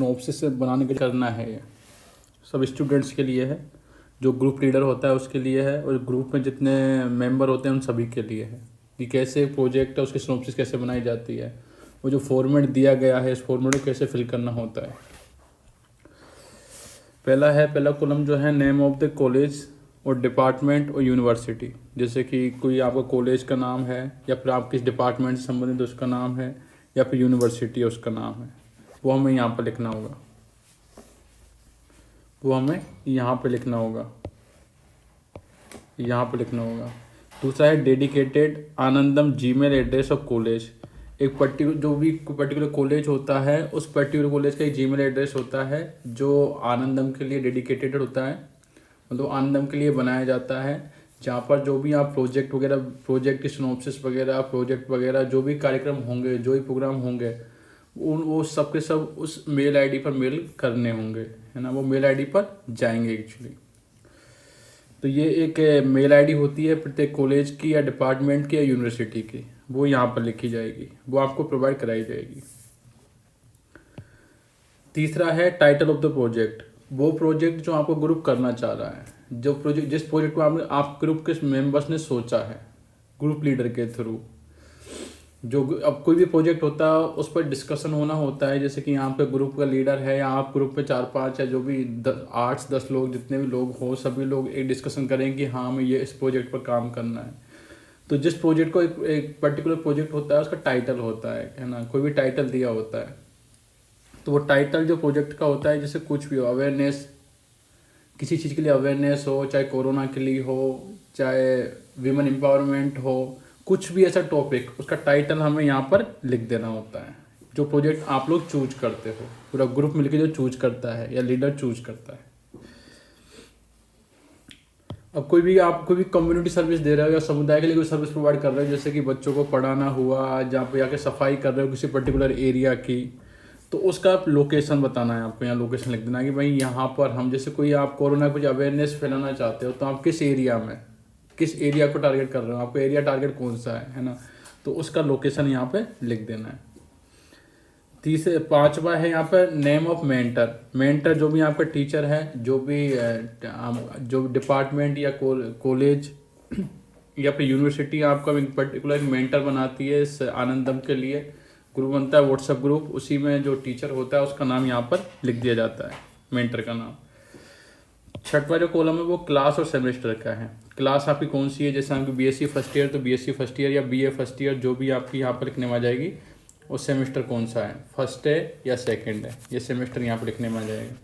Synopsis बनाने के करना है। सब स्टूडेंट्स के लिए है, जो ग्रुप लीडर होता है उसके लिए है, और ग्रुप में जितने मेंबर होते हैं उन सभी के लिए है कि कैसे प्रोजेक्ट है उसकी सिनॉप्सिस कैसे बनाई जाती है, वो जो फॉर्मेट दिया गया है इस फॉर्मेट को कैसे फिल करना होता है। पहला कॉलम जो है नेम ऑफ द कॉलेज और डिपार्टमेंट और यूनिवर्सिटी, जैसे कि कोई आपका कॉलेज का नाम है या फिर आप किस डिपार्टमेंट से संबंधित उसका नाम है या फिर यूनिवर्सिटी उसका नाम है, वो हमें यहाँ पर लिखना होगा। दूसरा है dedicated Anandam Gmail address of college. एक पर्टिकुलर कॉलेज होता है, उस पर्टिकुलर कॉलेज का एक जीमेल एड्रेस होता है जो आनंदम के लिए डेडिकेटेड होता है, मतलब आनंदम के लिए बनाया जाता है, जहाँ पर जो भी आप प्रोजेक्ट की सिनॉप्सिस वगैरह, प्रोजेक्ट वगैरह जो भी कार्यक्रम होंगे, जो भी प्रोग्राम होंगे, वो सब के सब उस मेल आईडी पर मेल करने होंगे, है ना, वो मेल आईडी पर जाएंगे एक्चुअली। तो ये एक मेल आईडी होती है प्रत्येक कॉलेज की या डिपार्टमेंट की या यूनिवर्सिटी की, वो यहाँ पर लिखी जाएगी, वो आपको प्रोवाइड कराई जाएगी। तीसरा है टाइटल ऑफ द प्रोजेक्ट, वो प्रोजेक्ट जो आपको ग्रुप करना चाह रहा है, जिस प्रोजेक्ट को आप ग्रुप के मेंबर्स ने सोचा है ग्रुप लीडर के थ्रू। जो अब कोई भी प्रोजेक्ट होता है उस पर डिस्कशन होना होता है, जैसे कि यहाँ पे ग्रुप का लीडर है या आप ग्रुप पे 4-5 या जो भी 8-10 लोग जितने भी लोग हो, सभी लोग एक डिस्कशन करें कि हाँ हमें ये इस प्रोजेक्ट पर काम करना है। तो जिस प्रोजेक्ट को एक पर्टिकुलर प्रोजेक्ट होता है उसका टाइटल होता है ना, कोई भी टाइटल दिया होता है। तो वो टाइटल जो प्रोजेक्ट का होता है, जैसे कुछ भी हो, अवेयरनेस, किसी चीज़ के लिए अवेयरनेस हो, चाहे कोरोना के लिए हो, चाहे विमेन एम्पावरमेंट हो, कुछ भी ऐसा टॉपिक, उसका टाइटल हमें यहाँ पर लिख देना होता है। जो प्रोजेक्ट आप लोग चूज करते हो, पूरा ग्रुप मिलकर जो चूज करता है या लीडर चूज करता है। अब कोई भी कम्युनिटी सर्विस दे रहे हो या समुदाय के लिए कोई सर्विस प्रोवाइड कर रहे हो, जैसे कि बच्चों को पढ़ाना हुआ, जहाँ पे जाके सफाई कर रहे हो किसी पर्टिकुलर एरिया की, तो उसका लोकेशन बताना है आपको, यहाँ लोकेशन लिख देना है कि भाई यहाँ पर हम, जैसे कोई आप कोरोना को अवेयरनेस फैलाना चाहते हो तो आप किस एरिया को टारगेट कर रहे हो, आपको एरिया टारगेट कौन सा है ना, तो उसका लोकेशन यहाँ पे लिख देना है। पांचवा है यहाँ पर नेम ऑफ मेंटर जो भी आपका टीचर है, जो डिपार्टमेंट या कॉलेज या फिर यूनिवर्सिटी आपका पर्टिकुलर मेंटर बनाती है इस आनंदम के लिए, ग्रुप बनता है व्हाट्सएप ग्रुप, उसी में जो टीचर होता है उसका नाम यहाँ पर लिख दिया जाता है, मेंटर का नाम। छठवां जो कॉलम है वो क्लास और सेमेस्टर का है। क्लास आपकी कौन सी है, जैसे आपकी बीएससी फर्स्ट ईयर तो बीएससी फर्स्ट ईयर या बीए फर्स्ट ईयर जो भी आपकी यहाँ पर लिखने में आ जाएगी, और सेमेस्टर कौन सा है, फर्स्ट है या सेकंड है, ये सेमेस्टर यहाँ पर लिखने में आ जाएगा।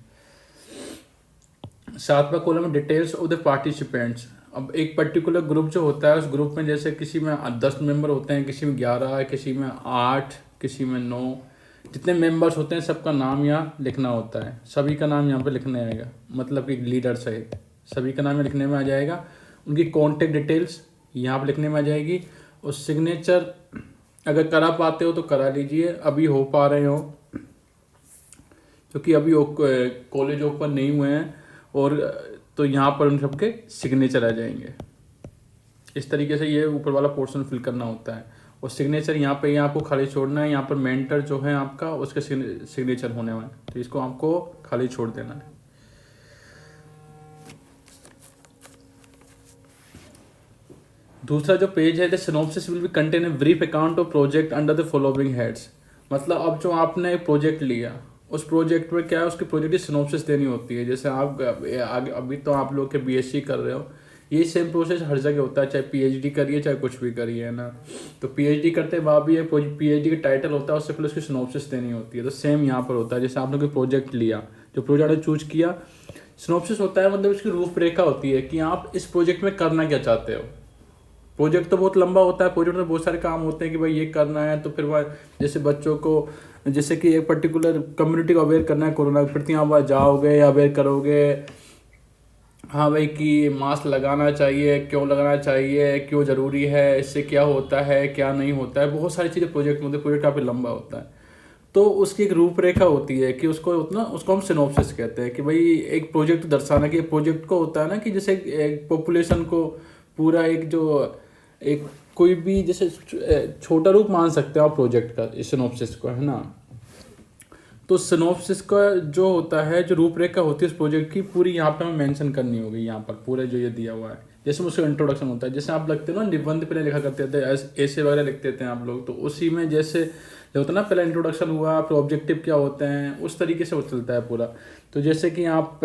सातवां कॉलम है डिटेल्स ऑफ द पार्टिसिपेंट्स। अब एक पर्टिकुलर ग्रुप जो होता है, उस ग्रुप में जैसे किसी में 10 मेंबर होते हैं, किसी में 11, किसी में 8, किसी में 9, जितने मेंबर्स होते हैं सबका नाम यहाँ लिखना होता है, सभी का नाम यहाँ पे लिखने आएगा, मतलब कि लीडर सहित सभी का नाम लिखने में आ जाएगा। उनकी कॉन्टेक्ट डिटेल्स यहाँ पे लिखने में आ जाएगी, और सिग्नेचर अगर करा पाते हो तो करा लीजिए, अभी हो पा रहे हो क्योंकि अभी कॉलेज ओपन नहीं हुए हैं, और तो यहाँ पर उन सबके सिग्नेचर आ जाएंगे। इस तरीके से ये ऊपर वाला पोर्शन फिल करना होता है, और सिग्नेचर यहाँ पे आपको खाली छोड़ना है, यहाँ पर मेंटर जो है आपका उसके सिग्नेचर होने वाले, तो इसको आपको खाली छोड़ देना है। दूसरा जो पेज है, the synopsis will be contain a brief account of project under the following heads. मतलब अब जो आपने एक प्रोजेक्ट लिया, उस प्रोजेक्ट में क्या है, उसकी प्रोजेक्ट की सिनॉप्सिस देनी होती है। जैसे आप अभी तो आप लोग के बीएससी कर रहे हो, ये सेम प्रोसेस हर जगह होता है, चाहे पीएचडी करिए चाहे कुछ भी करिए, है ना। तो पीएचडी करते बाद भी पीएचडी का टाइटल होता है, उससे पहले उसकी सिनॉप्सिस देनी होती है। तो सेम यहाँ पर होता है, जैसे आपने कोई प्रोजेक्ट लिया, जो प्रोजेक्ट आपने चूज किया, सिनॉप्सिस होता है, मतलब उसकी रूपरेखा होती है कि आप इस प्रोजेक्ट में करना क्या चाहते हो। प्रोजेक्ट तो बहुत लंबा होता है, प्रोजेक्ट में बहुत सारे काम होते हैं कि भाई ये करना है, तो फिर वह जैसे बच्चों को, जैसे कि एक पर्टिकुलर कम्युनिटी को अवेयर करना है कोरोना के प्रति, आप वहाँ जाओगे, अवेयर करोगे, हाँ भाई कि मास्क लगाना चाहिए, क्यों लगाना चाहिए, क्यों ज़रूरी है, इससे क्या होता है क्या नहीं होता है, बहुत सारी चीज़ें प्रोजेक्ट में होती है। प्रोजेक्ट काफ़ी लंबा होता है, तो उसकी एक रूपरेखा होती है कि उसको हम सिनॉप्सिस कहते हैं कि भाई एक प्रोजेक्ट दर्शाना, कि प्रोजेक्ट को होता है ना कि जैसे एक पॉपुलेशन को पूरा एक कोई भी जैसे छोटा रूप मान सकते हो आप प्रोजेक्ट का, इस सिनॉप्सिस को, है ना। तो सिनॉप्सिस का जो होता है, जो रूपरेखा होती है उस प्रोजेक्ट की, पूरी यहाँ पे हमें मेंशन करनी होगी। यहाँ पर पूरा जो ये दिया हुआ है, जैसे उसका इंट्रोडक्शन होता है, जैसे आप लगते हो ना निबंध पहले लिखा करते थे, ऐसे वगैरह लिखते थे आप लोग, तो उसी में जैसे जो होता है ना, पहला इंट्रोडक्शन हुआ, फिर ऑब्जेक्टिव क्या होते हैं, उस तरीके से वो चलता है पूरा। तो जैसे कि आप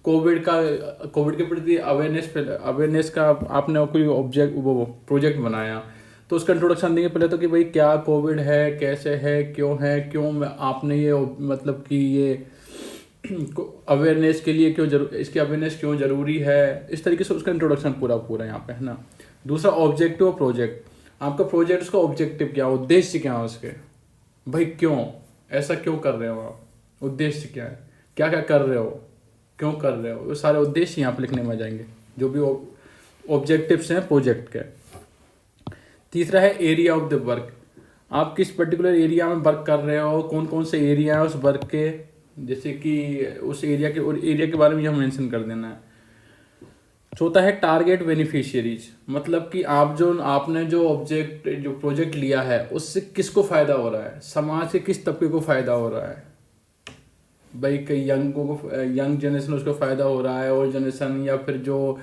कोविड के प्रति अवेयरनेस का आपने कोई ऑब्जेक्ट वो प्रोजेक्ट बनाया, तो उसका इंट्रोडक्शन देंगे पहले तो कि भाई क्या कोविड है, कैसे है, क्यों आपने ये मतलब कि ये अवेयरनेस के लिए इसकी अवेयरनेस क्यों जरूरी है, इस तरीके से उसका इंट्रोडक्शन पूरा यहाँ पे है ना। दूसरा ऑब्जेक्टिव और प्रोजेक्ट, आपका प्रोजेक्ट उसका ऑब्जेक्टिव क्या, उद्देश्य क्या है उसके, भाई क्यों ऐसा क्यों कर रहे हो आप, उद्देश्य क्या है, क्या क्या कर रहे हो, क्यों कर रहे हो, वो सारे उद्देश्य यहाँ पे लिखने में आ जाएंगे, जो भी ऑब्जेक्टिव्स हैं प्रोजेक्ट के। तीसरा है एरिया ऑफ द वर्क, आप किस पर्टिकुलर एरिया में वर्क कर रहे हो, कौन कौन से एरिया है उस वर्क के, जैसे कि उस एरिया के बारे में यहाँ मेंशन कर देना है। चौथा है टारगेट बेनिफिशियरीज, मतलब कि आपने जो प्रोजेक्ट लिया है उससे किसको फायदा हो रहा है, समाज के किस तबके को फायदा हो रहा है, भाई कई यंग जनरेशन उसको फायदा हो रहा है, ओल्ड जनरेशन, या फिर जो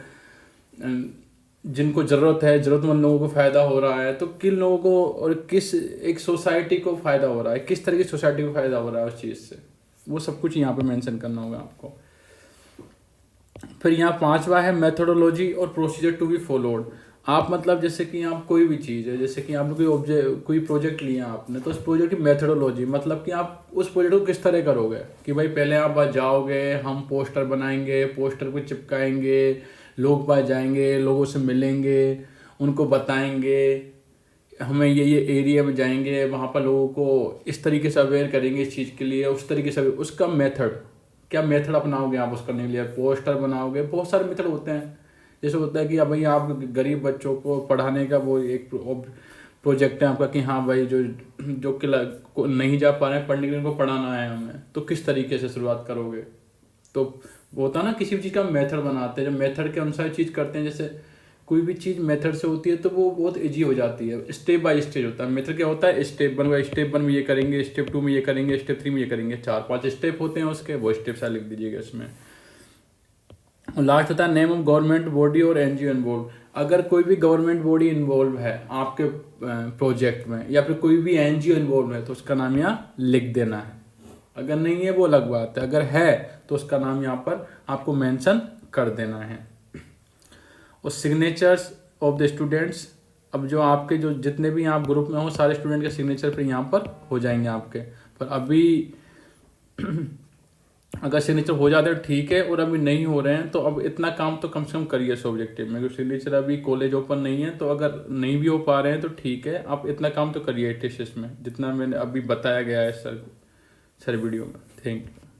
जिनको ज़रूरत है, ज़रूरतमंद लोगों को फ़ायदा हो रहा है, तो किन लोगों को और किस एक सोसाइटी को फ़ायदा हो रहा है, किस तरह की सोसाइटी को फ़ायदा हो रहा है उस चीज़ से, वो सब कुछ यहाँ पे मेंशन करना होगा आपको। फिर यहाँ पांचवा है मेथोडोलॉजी और प्रोसीजर टू बी फॉलोड। आप मतलब जैसे कि आप कोई भी चीज़ है, जैसे कि आपने कोई प्रोजेक्ट लिया आपने, तो उस प्रोजेक्ट की मेथोडोलॉजी, मतलब कि आप उस प्रोजेक्ट को किस तरह करोगे, कि भाई पहले आप बाहर जाओगे, हम पोस्टर बनाएंगे, पोस्टर को चिपकाएंगे, लोग पास जाएंगे, लोगों से मिलेंगे, उनको बताएंगे, हमें ये एरिया में जाएंगे, वहाँ पर लोगों को इस तरीके से अवेयर करेंगे इस चीज़ के लिए, उस तरीके से उसका मेथड, क्या मेथड अपनाओगे आप उस करने के लिए, पोस्टर बनाओगे, बहुत सारे मेथड होते हैं। जैसे होता है कि अब भाई आप गरीब बच्चों को पढ़ाने का वो एक प्रोजेक्ट है आपका, कि हाँ भाई जो जो को नहीं जा पा रहे हैं पढ़ने के लिए, उनको पढ़ाना है हमें, तो किस तरीके से शुरुआत करोगे। तो वो होता है ना, किसी भी चीज़ का मेथड बनाते हैं, जब मेथड के अनुसार चीज़ करते हैं, जैसे कोई भी चीज़ मेथड से होती है तो वो बहुत ईजी हो जाती है। स्टेप बाय स्टेज होता है मेथड, क्या होता है, स्टेप वन में ये करेंगे, स्टेप 2 में ये करेंगे, स्टेप 3 में ये करेंगे, 4-5 स्टेप होते हैं उसके, वो स्टेप सा लिख दीजिएगा इसमें। और लास्ट होता है नेम ऑफ गवर्नमेंट बॉडी और एनजीओ इन्वॉल्व। अगर कोई भी गवर्नमेंट बॉडी इन्वॉल्व है आपके प्रोजेक्ट में, या फिर कोई भी एनजीओ इन्वॉल्व है, तो उसका नाम यहाँ लिख देना है। अगर नहीं है वो अलग बात है, अगर है तो उसका नाम यहाँ पर आपको मेंशन कर देना है। और सिग्नेचर्स ऑफ द स्टूडेंट्स, अब जो आपके जो जितने भी आप ग्रुप में हो, सारे स्टूडेंट के सिग्नेचर फिर यहाँ पर हो जाएंगे आपके। पर अभी अगर सिग्नेचर हो जाते हैं ठीक है, और अभी नहीं हो रहे हैं तो अब इतना काम तो कम से कम करिए इस ऑब्जेक्टिव में, क्योंकि सिग्नेचर अभी कॉलेज ओपन नहीं है, तो अगर नहीं भी हो पा रहे हैं तो ठीक है, आप इतना काम तो करिए टेस्ट में, जितना मैंने अभी बताया गया है सर वीडियो में। Thank you.